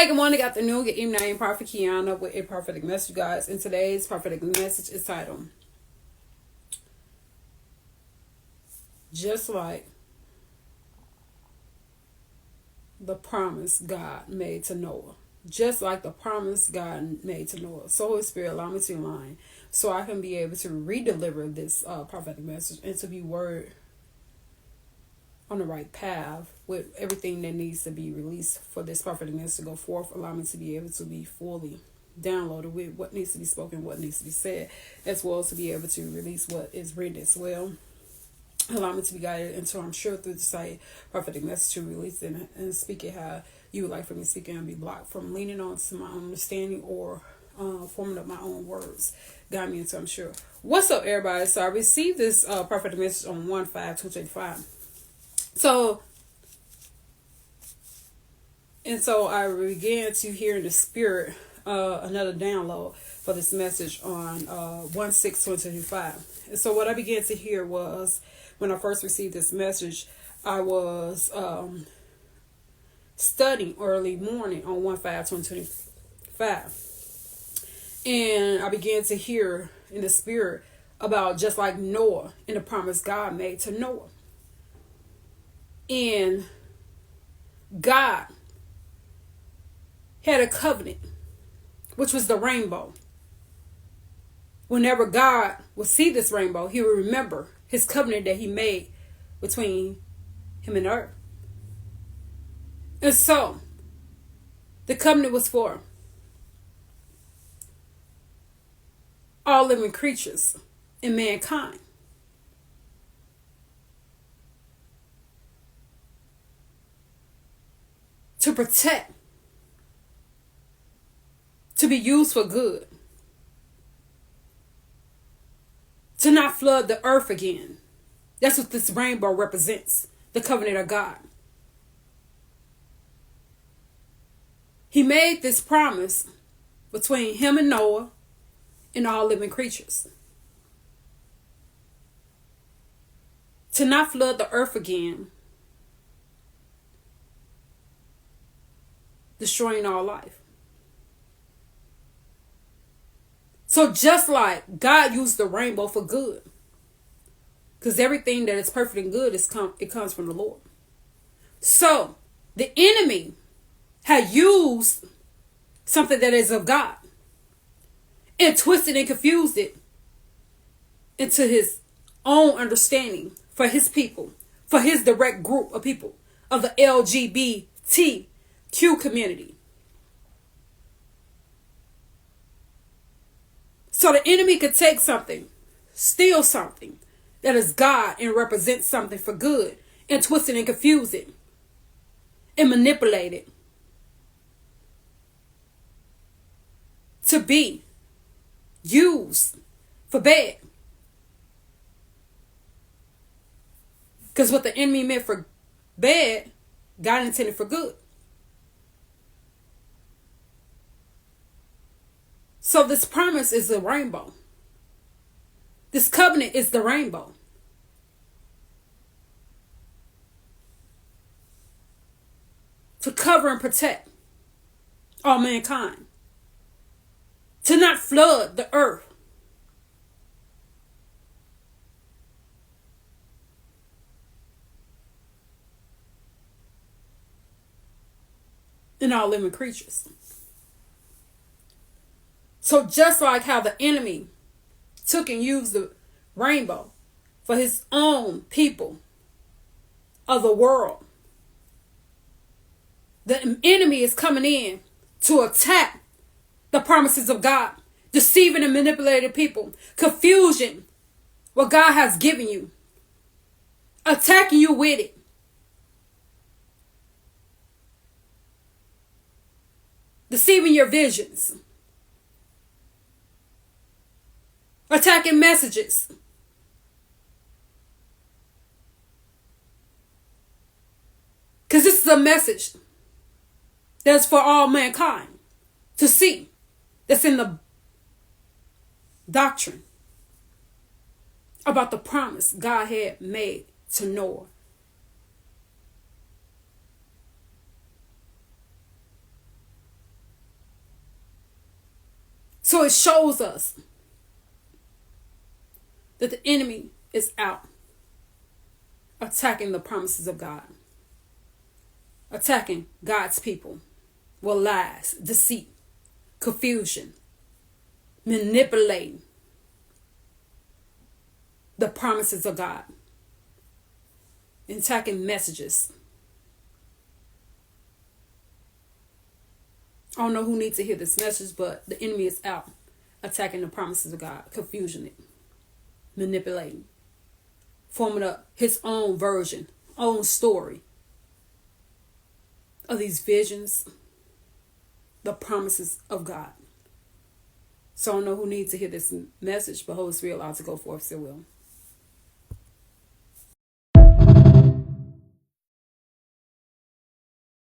Hi, good morning, good afternoon, good evening. I am Prophet Kiana with a prophetic message, guys. And today's prophetic message is titled, Just Like the Promise God Made to Noah. Just like the promise God made to Noah. So, Holy Spirit, allow me to align so I can be able to re-deliver this prophetic message and to be word on the right path with everything that needs to be released for this prophetic message to go forth. Allow me to be able to be fully downloaded with what needs to be spoken, what needs to be said, as well as to be able to release what is written as well. Allow me to be guided until I'm sure through the site prophetic message to release it and speak it how you would like for me to speak it and be blocked from leaning on to my own understanding or forming up my own words. Guide me until I'm sure. What's up, everybody? So I received this prophetic message on 1/5/2025. So I began to hear in the spirit another download for this message on 1/6/2025. And so what I began to hear was, when I first received this message, I was studying early morning on 1/5/2025. And I began to hear in the spirit about just like Noah and the promise God made to Noah. And God had a covenant, which was the rainbow. Whenever God would see this rainbow, he would remember his covenant that he made between him and earth. And so, the covenant was for all living creatures and mankind. To protect, to be used for good, to not flood the earth again. That's what this rainbow represents, the covenant of God. He made this promise between him and Noah and all living creatures. To not flood the earth again, destroying all life. So just like God used the rainbow for good, because everything that is perfect and good it comes from the Lord. So the enemy had used something that is of God and twisted and confused it into his own understanding for his people, for his direct group of people of the LGBTQ community. So the enemy could take something, steal something that is God and represent something for good, and twist it and confuse it and manipulate it to be used for bad. Because what the enemy meant for bad, God intended for good. So this promise is a rainbow. This covenant is the rainbow. To cover and protect all mankind. To not flood the earth. And all living creatures. So just like how the enemy took and used the rainbow for his own people of the world, the enemy is coming in to attack the promises of God, deceiving and manipulating people, confusion what God has given you, attacking you with it. Deceiving your visions. Attacking messages. Because this is a message that's for all mankind to see. That's in the doctrine about the promise God had made to Noah. So it shows us that the enemy is out attacking the promises of God, attacking God's people with lies, deceit, confusion, manipulating the promises of God, attacking messages. I don't know who needs to hear this message, but the enemy is out attacking the promises of God, confusing it, manipulating, forming up his own version, own story of these visions, the promises of God. So I don't know who needs to hear this message, but Holy Spirit allowed to go forth still will.